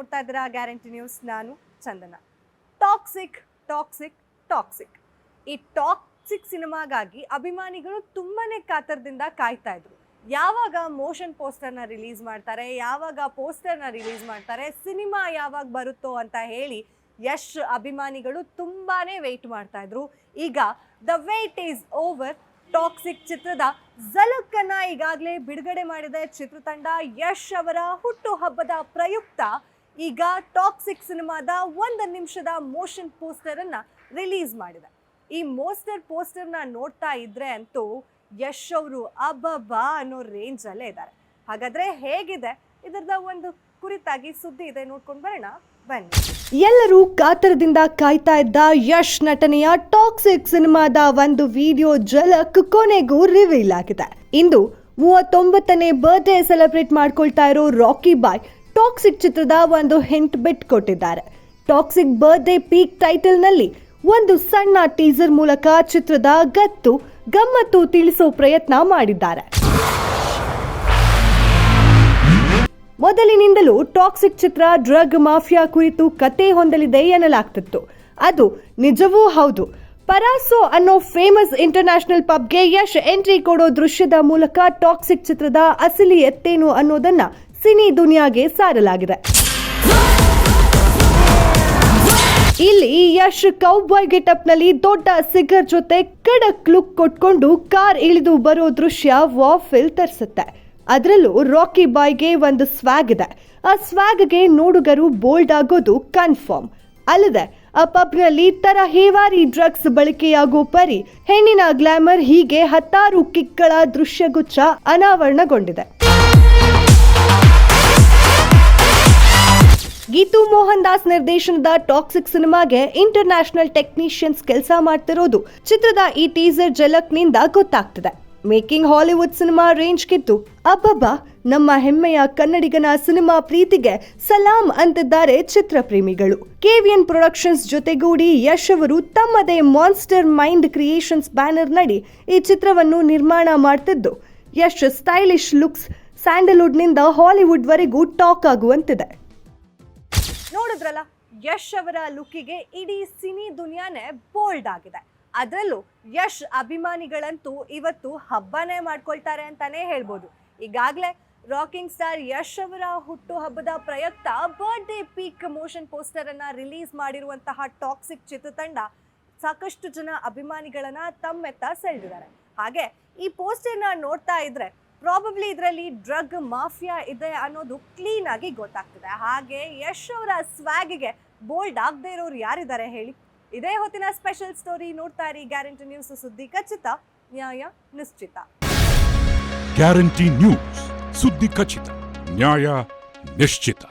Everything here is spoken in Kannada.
ನೋಡ್ತಾ ಇದ್ದೀರಾ ಗ್ಯಾರಂಟಿ ನ್ಯೂಸ್. ನಾನು ಚಂದನ. ಟಾಕ್ಸಿಕ್ ಟಾಕ್ಸಿಕ್ ಟಾಕ್ಸಿಕ್ ಈ ಟಾಕ್ಸಿಕ್ ಸಿನಿಮಾಗಾಗಿ ಅಭಿಮಾನಿಗಳು ತುಂಬಾನೇ ಕಾತರದಿಂದ ಕಾಯ್ತಾ ಇದ್ರು. ಯಾವಾಗ ಮೋಷನ್ ಪೋಸ್ಟರ್ನ ರಿಲೀಸ್ ಮಾಡ್ತಾರೆ, ಯಾವಾಗ ಪೋಸ್ಟರ್ನ ರಿಲೀಸ್ ಮಾಡ್ತಾರೆ, ಸಿನಿಮಾ ಯಾವಾಗ ಬರುತ್ತೋ ಅಂತ ಹೇಳಿ ಯಶ್ ಅಭಿಮಾನಿಗಳು ತುಂಬಾನೇ ವೆಯ್ಟ್ ಮಾಡ್ತಾ ಇದ್ರು. ಈಗ the wait is over. Toxic ಚಿತ್ರದ ಝಲಕ್ಕನ್ನ ಈಗಾಗಲೇ ಬಿಡುಗಡೆ ಮಾಡಿದೆ ಚಿತ್ರತಂಡ. ಯಶ್ ಅವರ ಹುಟ್ಟುಹಬ್ಬದ ಪ್ರಯುಕ್ತ ಈಗ ಟಾಕ್ಸಿಕ್ ಸಿನಿಮಾದ 1 ನಿಮಿಷದ ಮೋಷನ್ ಪೋಸ್ಟರ್ ಅನ್ನ ರಿಲೀಸ್ ಮಾಡಿದೆ. ಈ ಪೋಸ್ಟರ್ನ ನೋಡ್ತಾ ಇದ್ರೆ ಅಂತೂ ಯಶ್ ಅವರು ಅಬ್ಬಬ್ಬಾ ಅನ್ನೋ ರೇಂಜ್ ಅಲ್ಲೇ ಇದ್ದಾರೆ. ಹಾಗಾದ್ರೆ ಹೇಗಿದೆ ಇದರದ ಒಂದು ಕುರಿತಾಗಿ ಸುದ್ದಿ ಇದೆ, ನೋಡ್ಕೊಂಡು ಬರೋಣ ಬನ್ನಿ. ಎಲ್ಲರೂ ಕಾತರದಿಂದ ಕಾಯ್ತಾ ಇದ್ದ ಯಶ್ ನಟನೆಯ ಟಾಕ್ಸಿಕ್ ಸಿನಿಮಾದ ಒಂದು ವಿಡಿಯೋ ಝಲಕ್ ಕೊನೆಗೂ ರಿವೀಲ್ ಆಗಿದೆ. ಇಂದು 39ನೇ ಬರ್ತ್ಡೇ ಸೆಲೆಬ್ರೇಟ್ ಮಾಡ್ಕೊಳ್ತಾ ಇರೋ ರಾಕಿ ಬಾಯ್ ಟಾಕ್ಸಿಕ್ ಚಿತ್ರದ ಒಂದು ಹಿಂಟ್ ಬಿಟ್ ಕೊಟ್ಟಿದ್ದಾರೆ. ಟಾಕ್ಸಿಕ್ ಬರ್ತ್ಡೇ ಪೀಕ್ ಟೈಟಲ್ ನಲ್ಲಿ ಒಂದು ಸಣ್ಣ ಟೀಸರ್ ಮೂಲಕ ಚಿತ್ರದ ಗಮ್ಮತ್ತು ತಿಳಿಸೋ ಪ್ರಯತ್ನ ಮಾಡಿದ್ದಾರೆ. ಮೊದಲಿನಿಂದಲೂ ಟಾಕ್ಸಿಕ್ ಚಿತ್ರ ಡ್ರಗ್ ಮಾಫಿಯಾ ಕುರಿತು ಕತೆ ಹೊಂದಲಿದೆ ಎನ್ನಲಾಗ್ತಿತ್ತು. ಅದು ನಿಜವೂ ಹೌದು. ಪರಾಸೋ ಅನ್ನೋ ಫೇಮಸ್ ಇಂಟರ್ನ್ಯಾಷನಲ್ ಪಬ್ಗೆ ಯಶ್ ಎಂಟ್ರಿ ಕೊಡೋ ದೃಶ್ಯದ ಮೂಲಕ ಟಾಕ್ಸಿಕ್ ಚಿತ್ರದ ಅಸಲಿ ಎತ್ತೇನು ಅನ್ನೋದನ್ನ ಸಿನಿ ದುನಿಯಾಗೆ ಸಾರಲಾಗಿದೆ. ಇಲ್ಲಿ ಯಶ್ ಕೌಬಾಯ್ ಗೆಟಪ್ ನಲ್ಲಿ ದೊಡ್ಡ ಸಿಗರ್ ಜೊತೆ ಕಡಕ್ ಲುಕ್ ಕೊಟ್ಕೊಂಡು ಕಾರ್ ಇಳಿದು ಬರೋ ದೃಶ್ಯ ವಾಫಿಲ್ ತರಿಸುತ್ತೆ. ಅದರಲ್ಲೂ ರಾಕಿ ಬಾಯ್ಗೆ ಒಂದು ಸ್ವ್ಯಾಗ್ ಇದೆ. ಆ ಸ್ವ್ಯಾಗ್ಗೆ ನೋಡುಗರು ಬೋಲ್ಡ್ ಆಗೋದು ಕನ್ಫರ್ಮ್. ಅಲ್ಲದೆ ಆ ಪಬ್ನಲ್ಲಿ ಹೇವಾರಿ ಡ್ರಗ್ಸ್ ಬಳಕೆಯಾಗೋ ಪರಿ, ಹೆಣ್ಣಿನ ಗ್ಲಾಮರ್, ಹೀಗೆ 10 ಕಿಕ್ಗಳ ದೃಶ್ಯಗುಚ್ಛ ಅನಾವರಣಗೊಂಡಿದೆ. ಗೀತು ಮೋಹನ್ ದಾಸ್ ನಿರ್ದೇಶನದ ಟಾಕ್ಸಿಕ್ ಸಿನಿಮಾಗೆ ಇಂಟರ್ನ್ಯಾಷನಲ್ ಟೆಕ್ನಿಷಿಯನ್ಸ್ ಕೆಲಸ ಮಾಡ್ತಿರೋದು ಚಿತ್ರದ ಈ ಟೀಸರ್ ಝಲಕ್ನಿಂದ ಗೊತ್ತಾಗ್ತಿದೆ. ಮೇಕಿಂಗ್ ಹಾಲಿವುಡ್ ಸಿನಿಮಾ ರೇಂಜ್ಗಿದ್ದು ಅಬ್ಬಬ್ಬಾ, ನಮ್ಮ ಹೆಮ್ಮೆಯ ಕನ್ನಡಿಗನ ಸಿನಿಮಾ ಪ್ರೀತಿಗೆ ಸಲಾಂ ಅಂತಿದ್ದಾರೆ ಚಿತ್ರಪ್ರೇಮಿಗಳು. KVN ಪ್ರೊಡಕ್ಷನ್ಸ್ ಜೊತೆಗೂಡಿ ಯಶ್ ಅವರು ತಮ್ಮದೇ ಮಾನ್ಸ್ಟರ್ ಮೈಂಡ್ ಕ್ರಿಯೇಷನ್ಸ್ ಬ್ಯಾನರ್ ನಡಿ ಈ ಚಿತ್ರವನ್ನು ನಿರ್ಮಾಣ ಮಾಡ್ತಿದ್ದು, ಯಶ್ ಸ್ಟೈಲಿಶ್ ಲುಕ್ಸ್ ಸ್ಯಾಂಡಲ್ವುಡ್ ನಿಂದ ಹಾಲಿವುಡ್ ವರೆಗೂ ಟಾಕ್ ಆಗುವಂತಿದೆ. ನೋಡಿದ್ರಲ್ಲ, ಯಶ್ ಅವರ ಲುಕ್ಕಿಗೆ ಇಡೀ ಸಿನಿ ದುನಿಯಾನೇ ಬೋಲ್ಡ್ ಆಗಿದೆ. ಅದರಲ್ಲೂ ಯಶ್ ಅಭಿಮಾನಿಗಳಂತೂ ಇವತ್ತು ಹಬ್ಬನೇ ಮಾಡ್ಕೊಳ್ತಾರೆ ಅಂತಾನೆ ಹೇಳ್ಬೋದು. ಈಗಾಗಲೇ ರಾಕಿಂಗ್ ಸ್ಟಾರ್ ಯಶ್ ಅವರ ಹುಟ್ಟುಹಬ್ಬದ ಪ್ರಯುಕ್ತ ಬರ್ತ್ಡೇ ಪೀಕ್ ಮೋಷನ್ ಪೋಸ್ಟರ್ ಅನ್ನ ರಿಲೀಸ್ ಮಾಡಿರುವಂತಹ ಟಾಕ್ಸಿಕ್ ಚಿತ್ರತಂಡ ಸಾಕಷ್ಟು ಜನ ಅಭಿಮಾನಿಗಳನ್ನ ತಮ್ಮೆತ್ತ ಸೆಳೆದಿದ್ದಾರೆ. ಹಾಗೆ ಈ ಪೋಸ್ಟರ್ನ ನೋಡ್ತಾ ಇದ್ರೆ ಪ್ರಾಬಬ್ಲಿ ಇದರಲ್ಲಿ ಡ್ರಗ್ ಮಾಫಿಯಾ ಇದೆ ಅನ್ನೋದು ಕ್ಲೀನ್ ಆಗಿ ಗೊತ್ತಾಗ್ತದೆ. ಹಾಗೆ ಯಶ್ ಅವರ ಸ್ವ್ಯಾಗ್ಗೆ ಬೋಲ್ಡ್ ಆಗದೆ ಇರೋರು ಯಾರಿದ್ದಾರೆ ಹೇಳಿ? ಇದೇ ಹೊತ್ತಿನ ಸ್ಪೆಷಲ್ ಸ್ಟೋರಿ. ನೋಡ್ತಾ ಇರಿ ಗ್ಯಾರಂಟಿ ನ್ಯೂಸ್. ಸುದ್ದಿ ಖಚಿತ, ನ್ಯಾಯ ನಿಶ್ಚಿತ. ಗ್ಯಾರಂಟಿ ನ್ಯೂಸ್, ಸುದ್ದಿ ಖಚಿತ, ನ್ಯಾಯ ನಿಶ್ಚಿತ.